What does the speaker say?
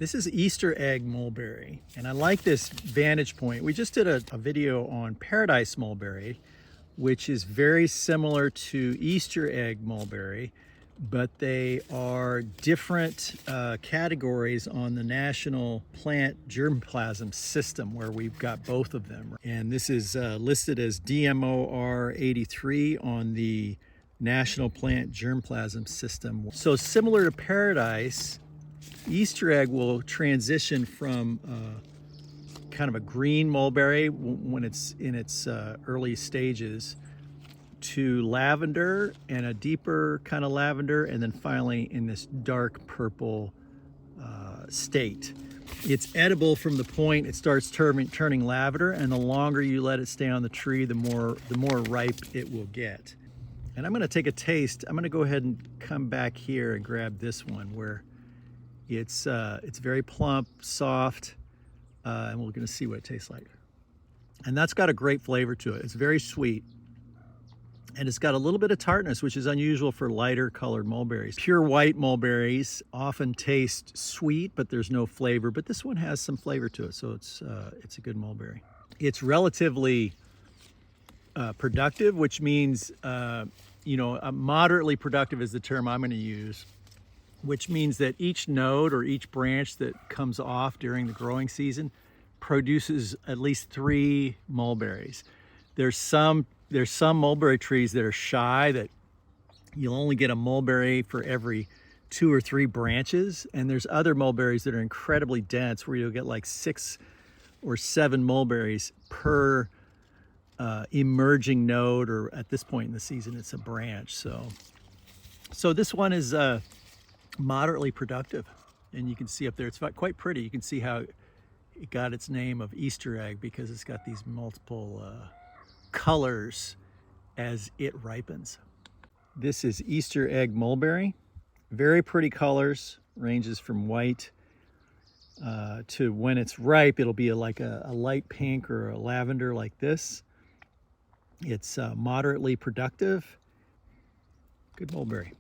This is Easter egg mulberry, and I like this vantage point. We just did a video on paradise mulberry, which is very similar to Easter egg mulberry, but they are different categories on the National Plant Germplasm System, where we've got both of them. And this is listed as DMOR 83 on the National Plant Germplasm System. So similar to paradise, Easter egg will transition from kind of a green mulberry when it's in its early stages to lavender and a deeper kind of lavender, and then finally in this dark purple state. It's edible from the point it starts turning lavender, and the longer you let it stay on the tree, the more ripe it will get. And I'm going to take a taste. I'm going to go ahead and come back here and grab this one where it's very plump, soft, and we're going to see what it tastes like. And that's got a great flavor to it. It's very sweet. And it's got a little bit of tartness, which is unusual for lighter colored mulberries. Pure white mulberries often taste sweet, but there's no flavor. But this one has some flavor to it, so it's a good mulberry. It's relatively productive, which means, moderately productive is the term I'm going to use, which means that each node or each branch that comes off during the growing season produces at least 3 mulberries. There's some mulberry trees that are shy, that you'll only get a mulberry for every 2 or 3 branches. And there's other mulberries that are incredibly dense, where you'll get like 6 or 7 mulberries per emerging node, or at this point in the season, it's a branch. So this one is moderately productive, and you can see up there, it's quite pretty. You can see how it got its name of Easter egg, because it's got these multiple colors as it ripens. This is Easter egg mulberry. Very pretty colors, ranges from white to, when it's ripe, it'll be like a light pink or a lavender like this. It's moderately productive. Good mulberry.